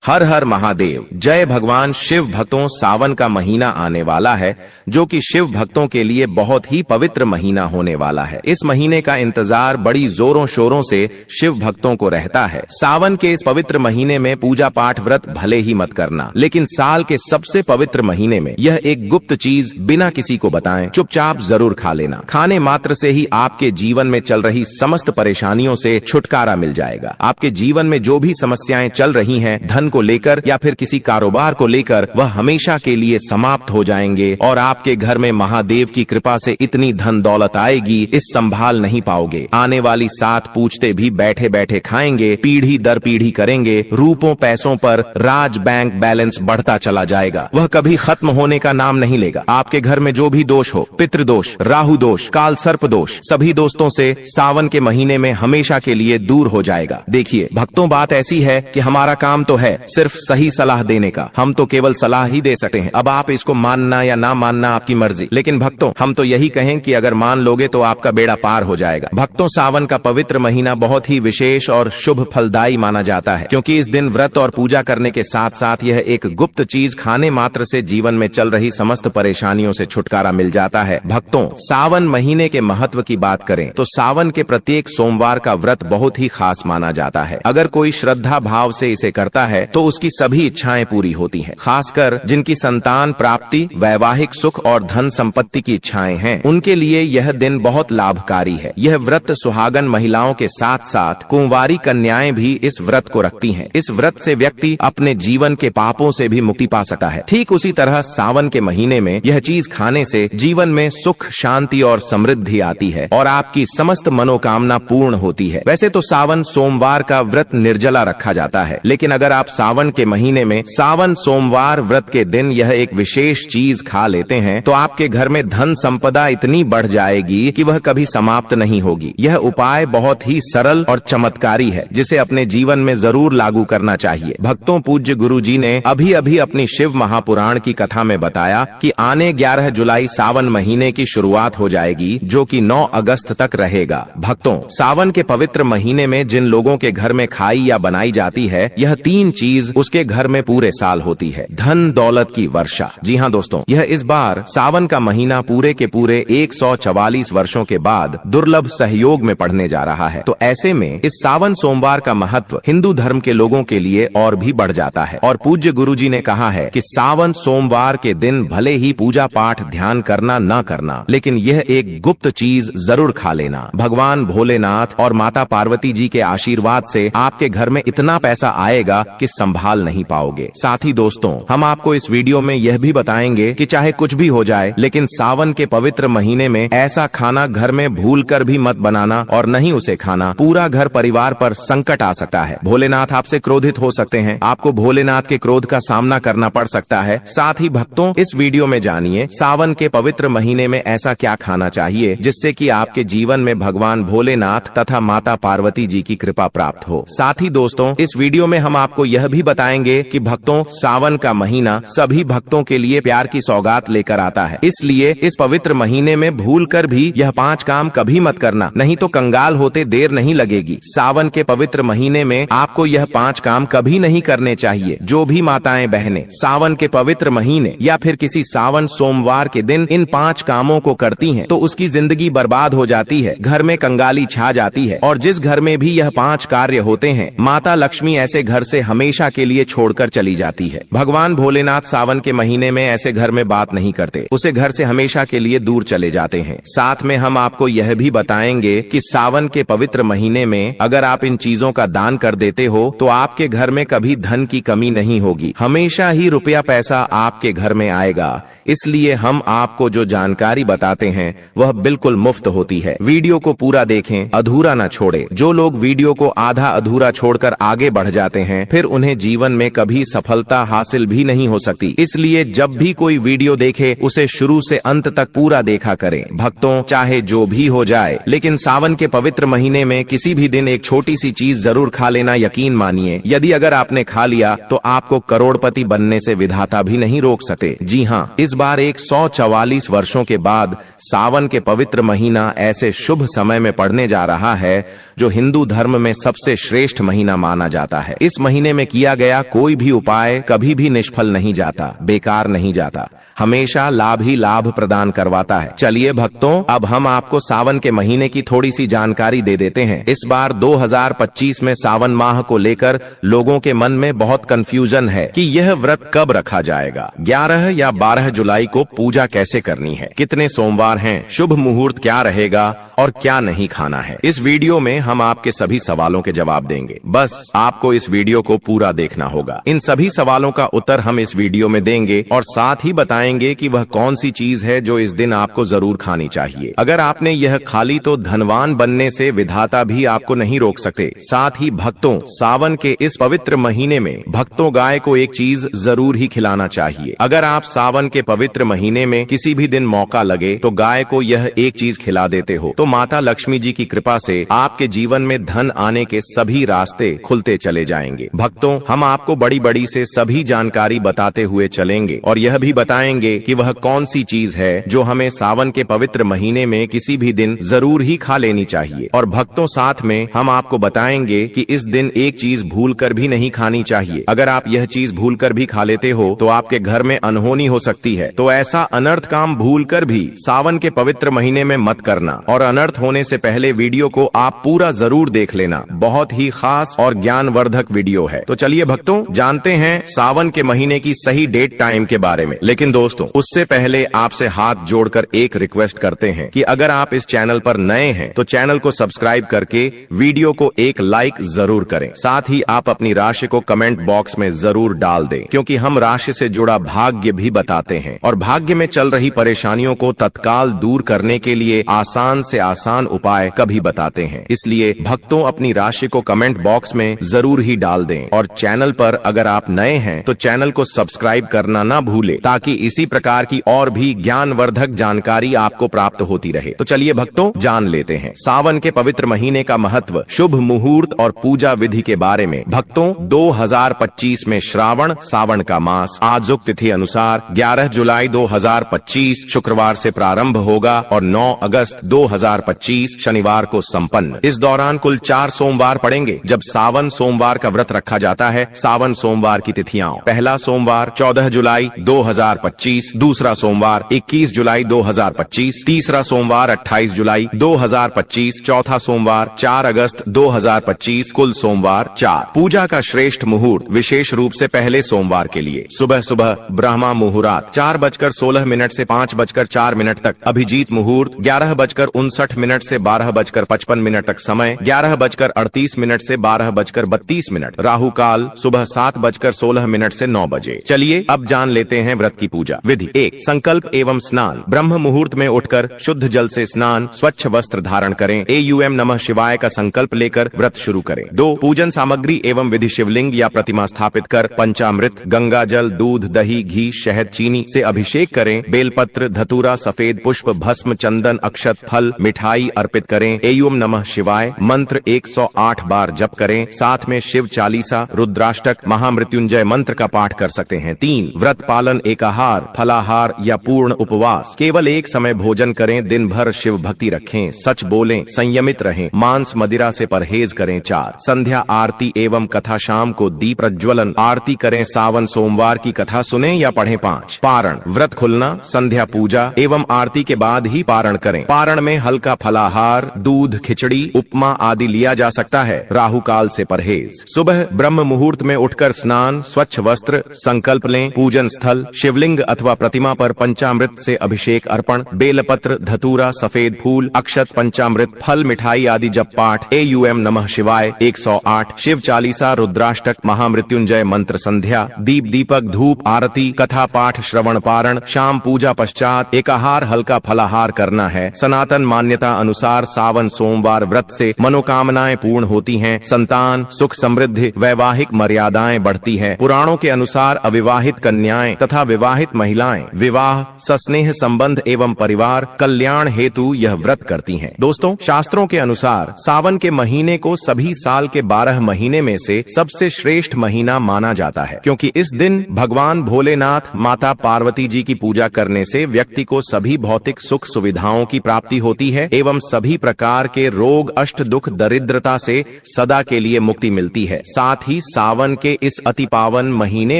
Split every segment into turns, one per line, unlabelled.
हर हर महादेव। जय भगवान शिव भक्तों, सावन का महीना आने वाला है जो कि शिव भक्तों के लिए बहुत ही पवित्र महीना होने वाला है। इस महीने का इंतजार बड़ी जोरों शोरों से शिव भक्तों को रहता है। सावन के इस पवित्र महीने में पूजा पाठ व्रत भले ही मत करना, लेकिन साल के सबसे पवित्र महीने में यह एक गुप्त चीज बिना किसी को बताएं चुपचाप जरूर खा लेना। खाने मात्र से ही आपके जीवन में चल रही समस्त परेशानियों से छुटकारा मिल जाएगा। आपके जीवन में जो भी समस्याएं चल रही हैं, धन को लेकर या फिर किसी कारोबार को लेकर, वह हमेशा के लिए समाप्त हो जाएंगे और आपके घर में महादेव की कृपा से इतनी धन दौलत आएगी इस संभाल नहीं पाओगे। आने वाली 7 पूछते भी बैठे बैठे खाएंगे, पीढ़ी दर पीढ़ी करेंगे। रूपों पैसों पर राज बैंक बैलेंस बढ़ता चला जाएगा, वह कभी खत्म होने का नाम नहीं लेगा। आपके घर में जो भी दोष हो, पितृदोष, राहु दोष, काल सर्प दोष, सभी दोस्तों से सावन के महीने में हमेशा के लिए दूर हो जाएगा। देखिए भक्तों, बात ऐसी है कि हमारा काम तो है सिर्फ सही सलाह देने का, हम तो केवल सलाह ही दे सकते हैं। अब आप इसको मानना या ना मानना आपकी मर्जी, लेकिन भक्तों हम तो यही कहें कि अगर मान लोगे तो आपका बेड़ा पार हो जाएगा। भक्तों, सावन का पवित्र महीना बहुत ही विशेष और शुभ फलदायी माना जाता है, क्योंकि इस दिन व्रत और पूजा करने के साथ साथ यह एक गुप्त चीज खाने मात्र से जीवन में चल रही समस्त परेशानियों से छुटकारा मिल जाता है। भक्तों, सावन महीने के महत्व की बात करें तो सावन के प्रत्येक सोमवार का व्रत बहुत ही खास माना जाता है। अगर कोई श्रद्धा भाव से इसे करता है तो उसकी सभी इच्छाएं पूरी होती हैं। खासकर जिनकी संतान प्राप्ति, वैवाहिक सुख और धन संपत्ति की इच्छाएं हैं, उनके लिए यह दिन बहुत लाभकारी है। यह व्रत सुहागन महिलाओं के साथ साथ कुंवारी कन्याएं भी इस व्रत को रखती हैं। इस व्रत से व्यक्ति अपने जीवन के पापों से भी मुक्ति पा सकता है। ठीक उसी तरह सावन के महीने में यह चीज खाने से जीवन में सुख, शांति और समृद्धि आती है और आपकी समस्त मनोकामना पूर्ण होती है। वैसे तो सावन सोमवार का व्रत निर्जला रखा जाता है, लेकिन अगर आप सावन के महीने में सावन सोमवार व्रत के दिन यह एक विशेष चीज खा लेते हैं तो आपके घर में धन संपदा इतनी बढ़ जाएगी कि वह कभी समाप्त नहीं होगी। यह उपाय बहुत ही सरल और चमत्कारी है, जिसे अपने जीवन में जरूर लागू करना चाहिए। भक्तों, पूज्य गुरुजी ने अभी अभी अपनी शिव महापुराण की कथा में बताया कि आने 11 जुलाई सावन महीने की शुरुआत हो जाएगी, जो कि 9 अगस्त तक रहेगा। भक्तों, सावन के पवित्र महीने में जिन लोगों के घर में खाई या बनाई जाती है, यह 3 चीज उसके घर में पूरे साल होती है। धन दौलत की वर्षा। जी हाँ दोस्तों, यह इस बार सावन का महीना पूरे के पूरे 144 वर्षों के बाद दुर्लभ सहयोग में पड़ने जा रहा है। तो ऐसे में इस सावन सोमवार का महत्व हिंदू धर्म के लोगों के लिए और भी बढ़ जाता है। और पूज्य गुरुजी ने कहा है कि सावन सोमवार के दिन भले ही पूजा पाठ ध्यान करना न करना, लेकिन यह एक गुप्त चीज जरूर खा लेना। भगवान भोलेनाथ और माता पार्वती जी के आशीर्वाद से आपके घर में इतना पैसा आएगा कि संभाल नहीं पाओगे। साथ ही दोस्तों, हम आपको इस वीडियो में यह भी बताएंगे कि चाहे कुछ भी हो जाए, लेकिन सावन के पवित्र महीने में ऐसा खाना घर में भूलकर भी मत बनाना, और नहीं उसे खाना। पूरा घर परिवार पर संकट आ सकता है। भोलेनाथ आपसे क्रोधित हो सकते हैं, आपको भोलेनाथ के क्रोध का सामना करना पड़ सकता है। साथ ही भक्तों, इस वीडियो में जानिए सावन के पवित्र महीने में ऐसा क्या खाना चाहिए जिससे कि आपके जीवन में भगवान भोलेनाथ तथा माता पार्वती जी की कृपा प्राप्त हो। साथ ही दोस्तों, इस वीडियो में हम आपको यह भी बताएंगे कि भक्तों, सावन का महीना सभी भक्तों के लिए प्यार की सौगात लेकर आता है। इसलिए इस पवित्र महीने में भूलकर भी यह 5 काम कभी मत करना, नहीं तो कंगाल होते देर नहीं लगेगी। सावन के पवित्र महीने में आपको यह 5 काम कभी नहीं करने चाहिए। जो भी माताएं बहनें सावन के पवित्र महीने या फिर किसी सावन सोमवार के दिन इन 5 कामों को करती हैं, तो उसकी जिंदगी बर्बाद हो जाती है, घर में कंगाली छा जाती है, और जिस घर में भी यह 5 कार्य होते हैं, माता लक्ष्मी ऐसे घर से हमेशा के लिए छोड़कर चली जाती है। भगवान भोलेनाथ सावन के महीने में ऐसे घर में बात नहीं करते, उसे घर से हमेशा के लिए दूर चले जाते हैं। साथ में हम आपको यह भी बताएंगे कि सावन के पवित्र महीने में अगर आप इन चीजों का दान कर देते हो तो आपके घर में कभी धन की कमी नहीं होगी, हमेशा ही रुपया पैसा आपके घर में आएगा। इसलिए हम आपको जो जानकारी बताते हैं वह बिल्कुल मुफ्त होती है। वीडियो को पूरा देखें, अधूरा न छोड़े। जो लोग वीडियो को आधा अधूरा छोड़कर आगे बढ़ जाते हैं, फिर उन्हें जीवन में कभी सफलता हासिल भी नहीं हो सकती। इसलिए जब भी कोई वीडियो देखे उसे शुरू से अंत तक पूरा देखा करें। भक्तों, चाहे जो भी हो जाए, लेकिन सावन के पवित्र महीने में किसी भी दिन एक छोटी सी चीज जरूर खा लेना। यकीन मानिए, यदि अगर आपने खा लिया तो आपको करोड़पति बनने से विधाता भी नहीं रोक सकते। जी हाँ, इस बार 144 वर्षों के बाद सावन के पवित्र महीना ऐसे शुभ समय में पड़ने जा रहा है जो हिंदू धर्म में सबसे श्रेष्ठ महीना माना जाता है। इस महीने में किया गया कोई भी उपाय कभी भी निष्फल नहीं जाता, बेकार नहीं जाता, हमेशा लाभ ही लाभ प्रदान करवाता है। चलिए भक्तों, अब हम आपको सावन के महीने की थोड़ी सी जानकारी दे देते हैं। इस बार 2025 में सावन माह को लेकर लोगों के मन में बहुत कंफ्यूजन है कि यह व्रत कब रखा जाएगा, 11 या 12 जुलाई को पूजा कैसे करनी है, कितने सोमवार हैं, शुभ मुहूर्त क्या रहेगा और क्या नहीं खाना है। इस वीडियो में हम आपके सभी सवालों के जवाब देंगे, बस आपको इस वीडियो को पूरा देखना होगा। इन सभी सवालों का उत्तर हम इस वीडियो में देंगे और साथ ही बताएंगे कि वह कौन सी चीज है जो इस दिन आपको जरूर खानी चाहिए। अगर आपने यह खा ली तो धनवान बनने से विधाता भी आपको नहीं रोक सकते। साथ ही भक्तों, सावन के इस पवित्र महीने में भक्तों गाय को एक चीज जरूर ही खिलाना चाहिए। अगर आप सावन के पवित्र महीने में किसी भी दिन मौका लगे तो गाय को यह एक चीज खिला देते हो तो माता लक्ष्मी जी की कृपा से आपके जीवन में धन आने के सभी रास्ते खुलते चले जाएंगे। भक्तों, हम आपको बड़ी बड़ी से सभी जानकारी बताते हुए चलेंगे और यह भी बताएंगे कि वह कौन सी चीज है जो हमें सावन के पवित्र महीने में किसी भी दिन जरूर ही खा लेनी चाहिए। और भक्तों, साथ में हम आपको बताएंगे कि इस दिन एक चीज भूल कर भी नहीं खानी चाहिए। अगर आप यह चीज भूल कर भी खा लेते हो तो आपके घर में अनहोनी हो सकती है। तो ऐसा अनर्थ काम भूल कर भी सावन के पवित्र महीने में मत करना और अनर्थ होने से पहले वीडियो को आप पूरा जरूर देख लेना। बहुत ही खास और ज्ञानवर्धक वीडियो है। तो चलिए भक्तों, जानते हैं सावन के महीने की सही डेट टाइम के बारे में। लेकिन दोस्तों, उससे पहले आपसे हाथ जोड़कर एक रिक्वेस्ट करते हैं कि अगर आप इस चैनल पर नए हैं तो चैनल को सब्सक्राइब करके वीडियो को एक लाइक जरूर करें। साथ ही आप अपनी राशि को कमेंट बॉक्स में जरूर डाल दें, क्योंकि हम राशि से जुड़ा भाग्य भी बताते हैं और भाग्य में चल रही परेशानियों को तत्काल दूर करने के लिए आसान से आसान उपाय कभी बताते हैं। इसलिए भक्तों, अपनी राशि को कमेंट बॉक्स में जरूर ही डाल दें और चैनल पर अगर आप नए हैं तो चैनल को सब्सक्राइब करना ना भूलें, ताकि इसी प्रकार की और भी ज्ञानवर्धक जानकारी आपको प्राप्त होती रहे। तो चलिए भक्तों, जान लेते हैं सावन के पवित्र महीने का महत्व, शुभ मुहूर्त और पूजा विधि के बारे में। भक्तों, 2025 में श्रावण सावन का मास आजुक तिथि अनुसार 11 जुलाई 2025 शुक्रवार से प्रारंभ होगा और 9 अगस्त 2025 शनिवार को संपन्न। इस दौरान कुल 4 सोमवार पड़ेंगे। जब सावन सोमवार का व्रत रखा जाता है, सावन सोमवार की तिथियां: पहला सोमवार 14 जुलाई 2025, दूसरा सोमवार 21 जुलाई 2025, तीसरा सोमवार 28 जुलाई 2025, चौथा सोमवार 4 अगस्त 2025, कुल सोमवार 4। पूजा का श्रेष्ठ मुहूर्त विशेष रूप से पहले सोमवार के लिए सुबह सुबह ब्रह्मा मुहूर्त 4:16 से 5:04 तक, अभिजीत मुहूर्त 11:59 से 12:55 तक समय, 11:38 से 12:32, राहु काल सुबह 7:16 से 9 बजे। चलिए अब जान लेते हैं व्रत की पूजा विधि। 1. संकल्प एवं स्नान। ब्रह्म मुहूर्त में उठकर शुद्ध जल से स्नान, स्वच्छ वस्त्र धारण करें, एयूएम नमः शिवाय का संकल्प लेकर व्रत शुरू करें। 2. पूजन सामग्री एवं विधि: शिवलिंग या प्रतिमा स्थापित कर पंचामृत, गंगा जल, दूध, दही, घी, शहद, चीनी से अभिषेक करें। बेलपत्र, धतूरा, सफेद पुष्प, भस्म, चंदन, अक्षत, फल, मिठाई अर्पित करें। एयूम नमः शिवाय मंत्र 108 बार जप करें। साथ में शिव चालीसा, रुद्राष्टक, महामृत्युंजय मंत्र का पाठ कर सकते हैं। 3. व्रत पालन: एकाहार, फलाहार या पूर्ण उपवास। केवल एक समय भोजन करें, दिन भर शिव भक्ति रखें, सच बोलें, संयमित रहें, मांस मदिरा से परहेज करें। 4. संध्या आरती एवं कथा: शाम को दीप प्रज्वलन, आरती करें, सावन सोमवार की कथा सुने या पढ़ें। 5. पारण: व्रत खुलना, संध्या पूजा एवं आरती के बाद ही पारण करें। पारण में हल्का फलाहार, दूध, खिचड़ी, उपमा आदि लिया जा सकता है। राहु काल से परहेज। सुबह ब्रह्म मुहूर्त में उठकर स्नान, स्वच्छ वस्त्र, संकल्प लें, पूजन स्थल शिवलिंग अथवा प्रतिमा पर पंचामृत से अभिषेक अर्पण, बेलपत्र, धतूरा, सफेद फूल, अक्षत, पंचामृत, फल, मिठाई आदि जप पाठ, एयूएम नमः शिवाय 108, शिव चालीसा, रुद्राष्टक, महामृत्युंजय मंत्र, संध्या, दीप, दीपक, धूप, आरती, कथा पाठ, श्रवण, पारण, शाम पूजा पश्चात एकाहार, हल्का फलाहार करना है। सनातन मान्यता अनुसार सावन सोमवार व्रत से मनोकामनाएं पूर्ण होती हैं, संतान, सुख, समृद्धि, वैवाहिक मर्यादाएं बढ़ती है। पुराणों के अनुसार अविवाहित कन्याएं तथा विवाहित महिलाएं विवाह, सस्नेह संबंध एवं परिवार कल्याण हेतु यह व्रत करती हैं। दोस्तों, शास्त्रों के अनुसार सावन के महीने को सभी साल के 12 महीने में से सबसे श्रेष्ठ महीना माना जाता है, क्योंकि इस दिन भगवान भोलेनाथ, माता पार्वती जी की पूजा करने से व्यक्ति को सभी भौतिक सुख सुविधाओं की प्राप्ति होती है एवं सभी प्रकार के रोग, अष्ट दुख, दरिद्रता से सदा के लिए मुक्ति मिलती है। साथ ही सावन के इस अति पावन महीने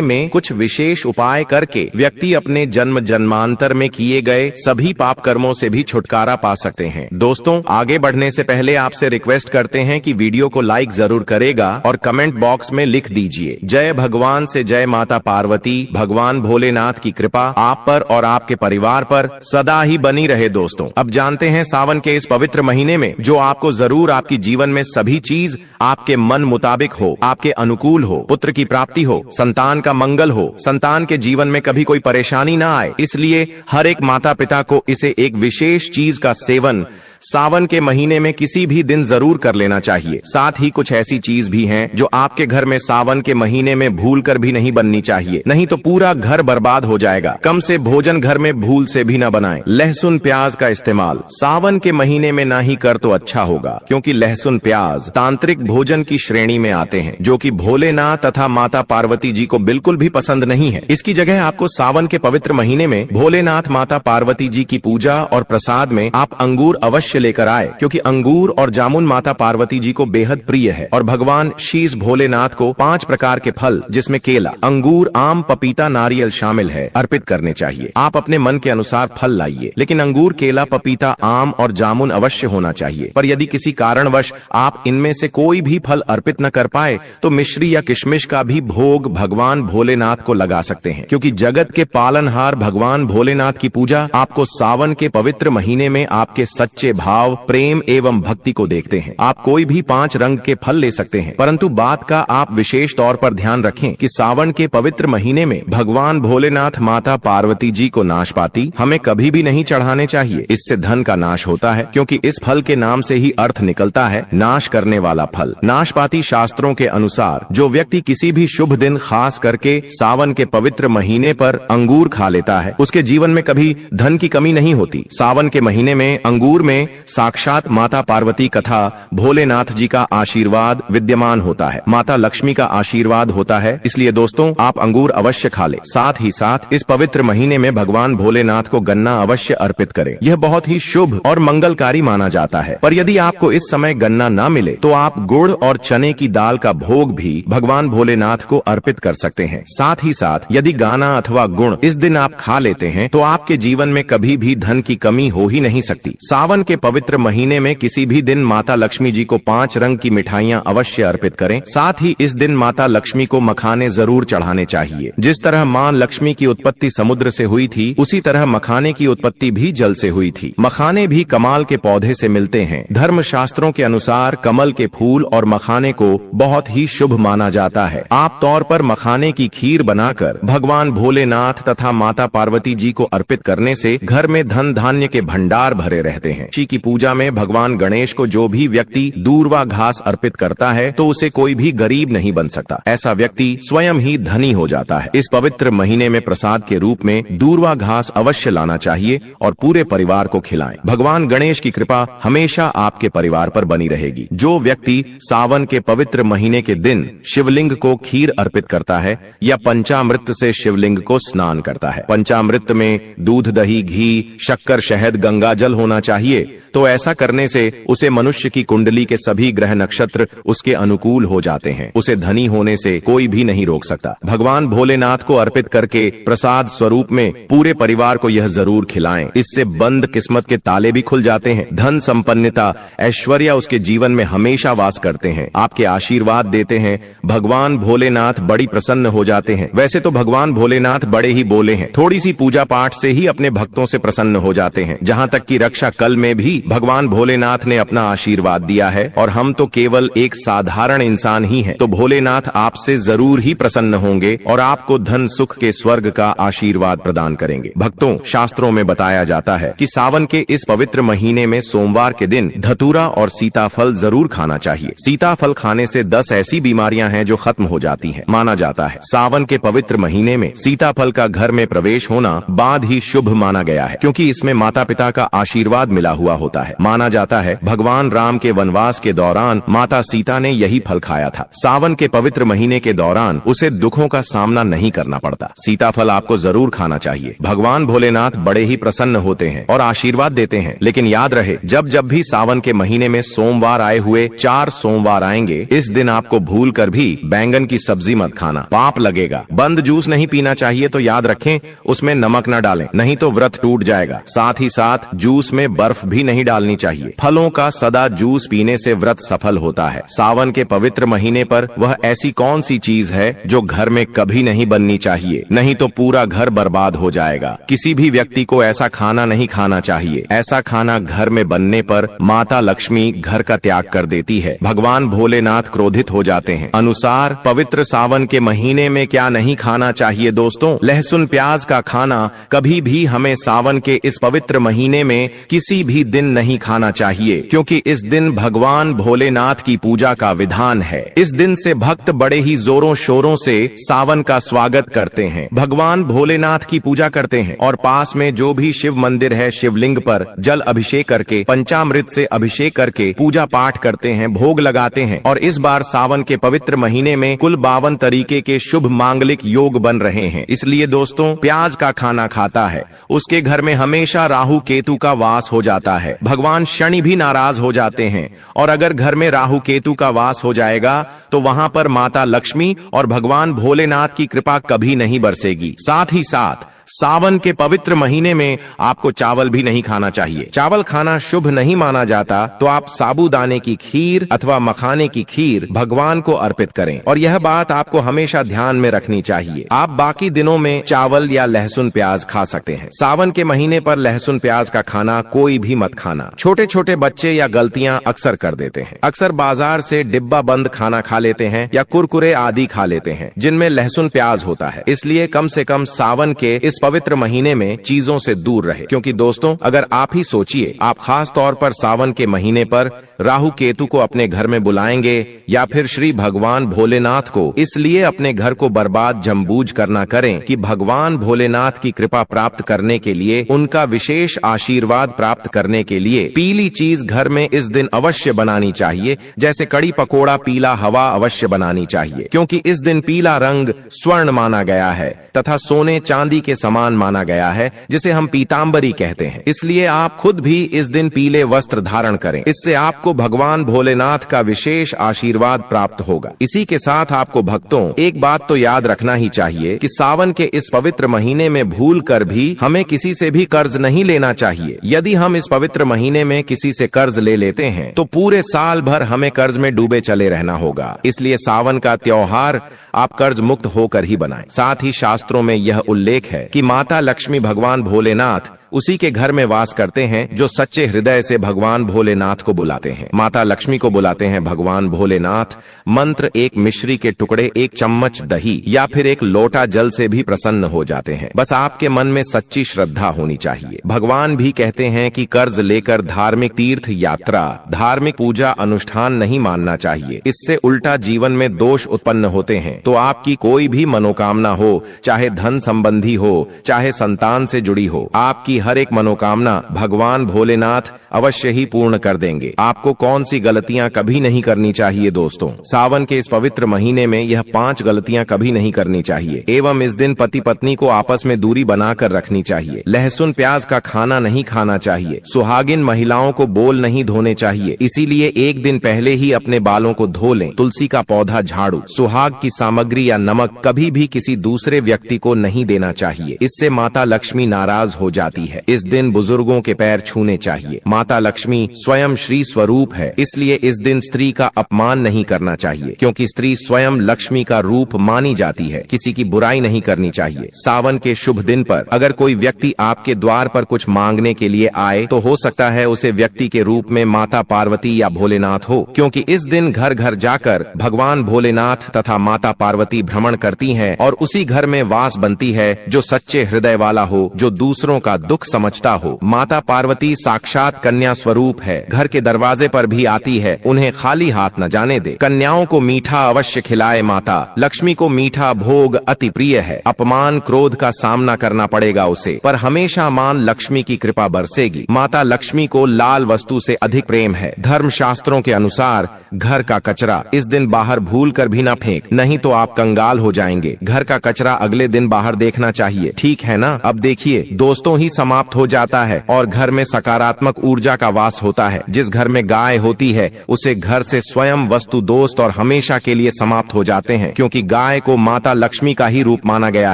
में कुछ विशेष उपाय करके व्यक्ति अपने जन्म जन्मांतर में किए गए सभी पाप कर्मों से भी छुटकारा पा सकते हैं। दोस्तों, आगे बढ़ने से पहले आपसे रिक्वेस्ट करते हैं कि वीडियो को लाइक जरूर करेगा और कमेंट बॉक्स में लिख दीजिए जय भगवान से जय माता पार्वती। भगवान भोलेनाथ की कृपा आप पर और आपके परिवार पर सदा ही बनी रहे। दोस्तों, अब जानते हैं सावन के इस पवित्र महीने में जो आपको जरूर आपकी जीवन में सभी चीज आपके मन मुताबिक हो, आपके अनुकूल हो, पुत्र की प्राप्ति हो, संतान का मंगल हो, संतान के जीवन में कभी कोई परेशानी ना आए, इसलिए हर एक माता पिता को इसे एक विशेष चीज का सेवन सावन के महीने में किसी भी दिन जरूर कर लेना चाहिए। साथ ही कुछ ऐसी चीज भी हैं जो आपके घर में सावन के महीने में भूल कर भी नहीं बननी चाहिए, नहीं तो पूरा घर बर्बाद हो जाएगा। कम से भोजन घर में भूल से भी न बनाएं। लहसुन प्याज का इस्तेमाल सावन के महीने में ना ही कर तो अच्छा होगा, क्योंकि लहसुन प्याज तांत्रिक भोजन की श्रेणी में आते हैं जो कि भोलेनाथ तथा माता पार्वती जी को बिल्कुल भी पसंद नहीं है। इसकी जगह आपको सावन के पवित्र महीने में भोलेनाथ माता पार्वती जी की पूजा और प्रसाद में आप अंगूर अवश्य लेकर आए, क्योंकि अंगूर और जामुन माता पार्वती जी को बेहद प्रिय है और भगवान शीश भोलेनाथ को 5 प्रकार के फल जिसमें केला, अंगूर, आम, पपीता, नारियल शामिल है अर्पित करने चाहिए। आप अपने मन के अनुसार फल लाइए, लेकिन अंगूर, केला, पपीता, आम और जामुन अवश्य होना चाहिए। पर यदि किसी कारणवश आप इनमें से कोई भी फल अर्पित न कर पाए तो मिश्री या किशमिश का भी भोग भगवान भोलेनाथ को लगा सकते हैं, क्योंकि जगत के पालनहार भगवान भोलेनाथ की पूजा आपको सावन के पवित्र महीने में आपके सच्चे भाव, प्रेम एवं भक्ति को देखते हैं। आप कोई भी 5 रंग के फल ले सकते हैं, परंतु बात का आप विशेष तौर पर ध्यान रखें कि सावन के पवित्र महीने में भगवान भोलेनाथ माता पार्वती जी को नाशपाती हमें कभी भी नहीं चढ़ाने चाहिए। इससे धन का नाश होता है, क्योंकि इस फल के नाम से ही अर्थ निकलता है नाश करने वाला फल। नाशपाती शास्त्रों के अनुसार जो व्यक्ति किसी भी शुभ दिन खास करके सावन के पवित्र महीने पर अंगूर खा लेता है उसके जीवन में कभी धन की कमी नहीं होती। सावन के महीने में अंगूर में साक्षात माता पार्वती तथा भोलेनाथ जी का आशीर्वाद विद्यमान होता है, माता लक्ष्मी का आशीर्वाद होता है। इसलिए दोस्तों, आप अंगूर अवश्य खा लें। साथ ही साथ इस पवित्र महीने में भगवान भोलेनाथ को गन्ना अवश्य अर्पित करें। यह बहुत ही शुभ और मंगलकारी माना जाता है। पर यदि आपको इस समय गन्ना न मिले तो आप गुड़ और चने की दाल का भोग भी भगवान भोलेनाथ को अर्पित कर सकते हैं। साथ ही साथ यदि गाना अथवा गुड़ इस दिन आप खा लेते हैं तो आपके जीवन में कभी भी धन की कमी हो ही नहीं सकती। सावन के पवित्र महीने में किसी भी दिन माता लक्ष्मी जी को 5 रंग की मिठाइयां अवश्य अर्पित करें। साथ ही इस दिन माता लक्ष्मी को मखाने जरूर चढ़ाने चाहिए। जिस तरह मां लक्ष्मी की उत्पत्ति समुद्र से हुई थी, उसी तरह मखाने की उत्पत्ति भी जल से हुई थी। मखाने भी कमाल के पौधे से मिलते हैं। धर्म शास्त्रों के अनुसार कमल के फूल और मखाने को बहुत ही शुभ माना जाता है। आप तौर पर मखाने की खीर बनाकर भगवान भोलेनाथ तथा माता पार्वती जी को अर्पित करने से घर में धन धान्य के भंडार भरे रहते हैं। की पूजा में भगवान गणेश को जो भी व्यक्ति दूर्वा घास अर्पित करता है तो उसे कोई भी गरीब नहीं बन सकता। ऐसा व्यक्ति स्वयं ही धनी हो जाता है। इस पवित्र महीने में प्रसाद के रूप में दूर्वा घास अवश्य लाना चाहिए और पूरे परिवार को खिलाएं। भगवान गणेश की कृपा हमेशा आपके परिवार पर बनी रहेगी। जो व्यक्ति सावन के पवित्र महीने के दिन शिवलिंग को खीर अर्पित करता है या पंचामृत से शिवलिंग को स्नान करता है, पंचामृत में दूध, दही, घी, शक्कर, शहद, गंगा जल होना चाहिए, तो ऐसा करने से उसे मनुष्य की कुंडली के सभी ग्रह नक्षत्र उसके अनुकूल हो जाते हैं। उसे धनी होने से कोई भी नहीं रोक सकता। भगवान भोलेनाथ को अर्पित करके प्रसाद स्वरूप में पूरे परिवार को यह जरूर खिलाएं। इससे बंद किस्मत के ताले भी खुल जाते हैं। धन संपन्नता, ऐश्वर्य उसके जीवन में हमेशा वास करते हैं, आपके आशीर्वाद देते हैं। भगवान भोलेनाथ बड़ी प्रसन्न हो जाते हैं। वैसे तो भगवान भोलेनाथ बड़े ही बोले हैं, थोड़ी सी पूजा पाठ से ही अपने भक्तों से प्रसन्न हो जाते हैं। जहाँ तक की रक्षा कल में भी भगवान भोलेनाथ ने अपना आशीर्वाद दिया है और हम तो केवल एक साधारण इंसान ही हैं, तो भोलेनाथ आपसे जरूर ही प्रसन्न होंगे और आपको धन सुख के स्वर्ग का आशीर्वाद प्रदान करेंगे। भक्तों, शास्त्रों में बताया जाता है कि सावन के इस पवित्र महीने में सोमवार के दिन धतूरा और सीताफल जरूर खाना चाहिए। सीताफल खाने से 10 ऐसी बीमारियां हैं जो खत्म हो जाती हैं। माना जाता है सावन के पवित्र महीने में सीताफल का घर में प्रवेश होना बाद ही शुभ माना गया है, क्योंकि इसमें माता पिता का आशीर्वाद मिला हुआ हुआ होता है। माना जाता है भगवान राम के वनवास के दौरान माता सीता ने यही फल खाया था। सावन के पवित्र महीने के दौरान उसे दुखों का सामना नहीं करना पड़ता। सीताफल आपको जरूर खाना चाहिए। भगवान भोलेनाथ बड़े ही प्रसन्न होते हैं और आशीर्वाद देते हैं। लेकिन याद रहे, जब जब भी सावन के महीने में सोमवार आए हुए 4 सोमवार आएंगे, इस दिन आपको भूल कर भी बैंगन की सब्जी मत खाना, पाप लगेगा। बंद जूस नहीं पीना चाहिए तो याद रखें उसमें नमक न डालें, नहीं तो व्रत टूट जाएगा। साथ ही साथ जूस में बर्फ भी नहीं डालनी चाहिए। फलों का सदा जूस पीने से व्रत सफल होता है। सावन के पवित्र महीने पर वह ऐसी कौन सी चीज है जो घर में कभी नहीं बननी चाहिए, नहीं तो पूरा घर बर्बाद हो जाएगा। किसी भी व्यक्ति को ऐसा खाना नहीं खाना चाहिए। ऐसा खाना घर में बनने पर माता लक्ष्मी घर का त्याग कर देती है। भगवान भोलेनाथ क्रोधित हो जाते हैं। अनुसार पवित्र सावन के महीने में क्या नहीं खाना चाहिए दोस्तों? लहसुन प्याज का खाना कभी भी हमें सावन के इस पवित्र महीने में किसी भी दिन नहीं खाना चाहिए, क्योंकि इस दिन भगवान भोलेनाथ की पूजा का विधान है। इस दिन से भक्त बड़े ही जोरों शोरों से सावन का स्वागत करते हैं, भगवान भोलेनाथ की पूजा करते हैं और पास में जो भी शिव मंदिर है शिवलिंग पर जल अभिषेक करके पंचामृत से अभिषेक करके पूजा पाठ करते हैं, भोग लगाते हैं। और इस बार सावन के पवित्र महीने में कुल 52 तरीके के शुभ मांगलिक योग बन रहे हैं। इसलिए दोस्तों, प्याज का खाना खाता है उसके घर में हमेशा राहु केतु का वास हो जाता है। भगवान शनि भी नाराज हो जाते हैं और अगर घर में राहु केतु का वास हो जाएगा तो वहां पर माता लक्ष्मी और भगवान भोलेनाथ की कृपा कभी नहीं बरसेगी। साथ ही साथ सावन के पवित्र महीने में आपको चावल भी नहीं खाना चाहिए। चावल खाना शुभ नहीं माना जाता, तो आप साबूदाने की खीर अथवा मखाने की खीर भगवान को अर्पित करें और यह बात आपको हमेशा ध्यान में रखनी चाहिए। आप बाकी दिनों में चावल या लहसुन प्याज खा सकते हैं। सावन के महीने पर लहसुन प्याज का खाना कोई भी मत खाना। छोटे छोटे बच्चे या गलतियां अक्सर कर देते हैं। अक्सर बाजार से डिब्बा बंद खाना खा लेते हैं या कुरकुरे आदि खा लेते हैं जिनमें लहसुन प्याज होता है। इसलिए कम से कम सावन के इस पवित्र महीने में चीजों से दूर रहे, क्योंकि दोस्तों अगर आप ही सोचिए, आप खास तौर पर सावन के महीने पर राहु केतु को अपने घर में बुलाएंगे या फिर श्री भगवान भोलेनाथ को इसलिए अपने घर को बर्बाद जमबूझ करना करें कि भगवान भोलेनाथ की कृपा प्राप्त करने के लिए, उनका विशेष आशीर्वाद प्राप्त करने के लिए पीली चीज घर में इस दिन अवश्य बनानी चाहिए। जैसे कड़ी पकोड़ा, पीला हवा अवश्य बनानी चाहिए, क्योंकि इस दिन पीला रंग स्वर्ण माना गया है तथा सोने चांदी के समान माना गया है, जिसे हम पीतांबरी कहते हैं। इसलिए आप खुद भी इस दिन पीले वस्त्र धारण करें। इससे आपको भगवान भोलेनाथ का विशेष आशीर्वाद प्राप्त होगा। इसी के साथ आपको भक्तों एक बात तो याद रखना ही चाहिए कि सावन के इस पवित्र महीने में भूल कर भी हमें किसी से भी कर्ज नहीं लेना चाहिए। यदि हम इस पवित्र महीने में किसी से कर्ज ले लेते हैं तो पूरे साल भर हमें कर्ज में डूबे चले रहना होगा। इसलिए सावन का त्योहार आप कर्ज मुक्त होकर ही बनाएं। साथ ही शास्त्रों में यह उल्लेख है कि माता लक्ष्मी भगवान भोलेनाथ उसी के घर में वास करते हैं जो सच्चे हृदय से भगवान भोलेनाथ को बुलाते हैं। माता लक्ष्मी को बुलाते हैं भगवान भोलेनाथ। मंत्र, एक मिश्री के टुकड़े, एक चम्मच दही या फिर एक लोटा जल से भी प्रसन्न हो जाते हैं। बस आपके मन में सच्ची श्रद्धा होनी चाहिए। भगवान भी कहते हैं कि कर्ज लेकर धार्मिक तीर्थ यात्रा, धार्मिक पूजा अनुष्ठान नहीं मानना चाहिए। इससे उल्टा जीवन में दोष उत्पन्न होते हैं। तो आपकी कोई भी मनोकामना हो, चाहे धन संबंधी हो, चाहे संतान से जुड़ी हो, आपकी हर एक मनोकामना भगवान भोलेनाथ अवश्य ही पूर्ण कर देंगे। आपको कौन सी गलतियां कभी नहीं करनी चाहिए दोस्तों? सावन के इस पवित्र महीने में यह 5 गलतियां कभी नहीं करनी चाहिए। एवं इस दिन पति पत्नी को आपस में दूरी बनाकर रखनी चाहिए। लहसुन प्याज का खाना नहीं खाना चाहिए। सुहागिन महिलाओं को बोल नहीं धोने चाहिए, इसीलिए एक दिन पहले ही अपने बालों को धो लें। तुलसी का पौधा झाड़ू, सुहाग की सामग्री या नमक कभी भी किसी दूसरे व्यक्ति को नहीं देना चाहिए। इससे माता लक्ष्मी नाराज हो जाती है। इस दिन बुजुर्गों के पैर छूने चाहिए। माता लक्ष्मी स्वयं श्री स्वरूप है, इसलिए इस दिन स्त्री का अपमान नहीं करना चाहिए, क्योंकि स्त्री स्वयं लक्ष्मी का रूप मानी जाती है। किसी की बुराई नहीं करनी चाहिए। सावन के शुभ दिन पर अगर कोई व्यक्ति आपके द्वार पर कुछ मांगने के लिए आए तो हो सकता है उसे व्यक्ति के रूप में माता पार्वती या भोलेनाथ हो, क्योंकि इस दिन घर घर जाकर भगवान भोलेनाथ तथा माता पार्वती भ्रमण करती हैं और उसी घर में वास बनती है जो सच्चे हृदय वाला हो, जो दूसरों का दुख दुख समझता हो। माता पार्वती साक्षात कन्या स्वरूप है, घर के दरवाजे पर भी आती है, उन्हें खाली हाथ न जाने दे। कन्याओं को मीठा अवश्य खिलाए माता। लक्ष्मी को मीठा भोग अति प्रिय है। अपमान क्रोध का सामना करना पड़ेगा उसे, पर हमेशा मान लक्ष्मी की कृपा बरसेगी। माता लक्ष्मी को लाल वस्तु से अधिक प्रेम है। धर्म शास्त्रों के अनुसार घर का कचरा इस दिन बाहर भूल कर भी ना फेंक, नहीं तो आप कंगाल हो जाएंगे। घर का कचरा अगले दिन बाहर देखना चाहिए, ठीक है ना। अब देखिए, दोस्तों ही समाप्त हो जाता है और घर में सकारात्मक ऊर्जा का वास होता है। जिस घर में गाय होती है उसे घर से स्वयं वस्तु दोस्त और हमेशा के लिए समाप्त हो जाते हैं, क्योंकि गाय को माता लक्ष्मी का ही रूप माना गया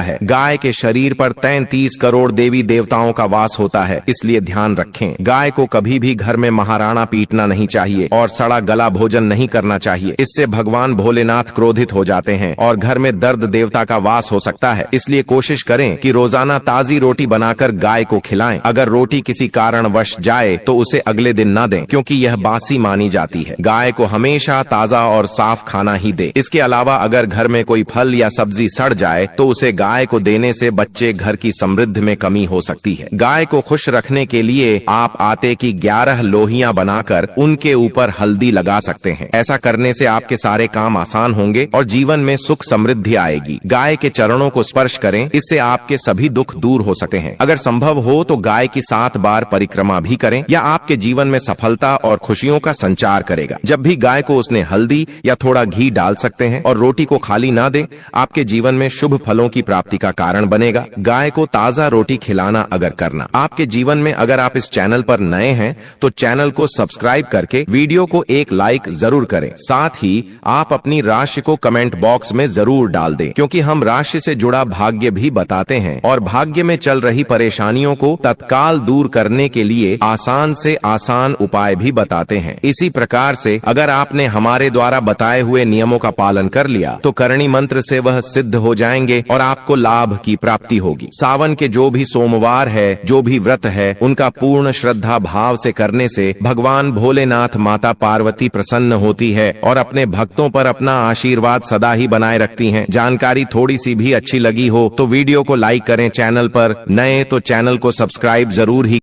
है। गाय के शरीर पर 33 करोड़ देवी देवताओं का वास होता है, इसलिए ध्यान रखें। गाय को कभी भी घर में महाराणा पीटना नहीं चाहिए और सड़ा गला भोजन नहीं करना चाहिए, इससे भगवान भोलेनाथ क्रोधित हो जाते हैं और घर में दर्द देवता का वास हो सकता है। इसलिए कोशिश करें कि रोजाना ताजी रोटी बनाकर गाय को खिलाएं। अगर रोटी किसी कारणवश जाए तो उसे अगले दिन न दें, क्योंकि यह बासी मानी जाती है। गाय को हमेशा ताजा और साफ खाना ही दे। इसके अलावा अगर घर में कोई फल या सब्जी सड़ जाए तो उसे गाय को देने से बच्चे घर की समृद्धि में कमी हो सकती है। गाय को खुश रखने के लिए आप आटे की 11 लोहियां बनाकर उनके ऊपर हल्दी लगा सकते हैं। ऐसा करने से आपके सारे काम आसान होंगे और जीवन में सुख समृद्धि आएगी। गाय के चरणों को स्पर्श करें, इससे आपके सभी दुख दूर हो सकते हैं। अगर संभव हो तो गाय की 7 बार परिक्रमा भी करें, या आपके जीवन में सफलता और खुशियों का संचार करेगा। जब भी गाय को उसने हल्दी या थोड़ा घी डाल सकते हैं और रोटी को खाली ना दें, आपके जीवन में शुभ फलों की प्राप्ति का कारण बनेगा। गाय को ताजा रोटी खिलाना अगर करना आपके जीवन में, अगर आप इस चैनल पर नए हैं तो चैनल को सब्सक्राइब करके वीडियो को एक लाइक जरूर करें। साथ ही आप अपनी राशि को कमेंट बॉक्स में जरूर डाल दें, क्योंकि हम राशि से जुड़ा भाग्य भी बताते हैं और भाग्य में चल रही परेशानियों को तत्काल दूर करने के लिए आसान से आसान उपाय भी बताते हैं। इसी प्रकार से अगर आपने हमारे द्वारा बताए हुए नियमों का पालन कर लिया तो करणी मंत्र से वह सिद्ध हो जाएंगे और आपको लाभ की प्राप्ति होगी। सावन के जो भी सोमवार है, जो भी व्रत है, उनका पूर्ण श्रद्धा भाव से करने से भगवान भोलेनाथ माता पार्वती प्रसन्न होती है और अपने भक्तों पर अपना आशीर्वाद सदा ही बनाए रखती हैं। जानकारी थोड़ी सी भी अच्छी लगी हो तो वीडियो को लाइक करें। चैनल पर नए तो चैनल को सब्सक्राइब जरूर ही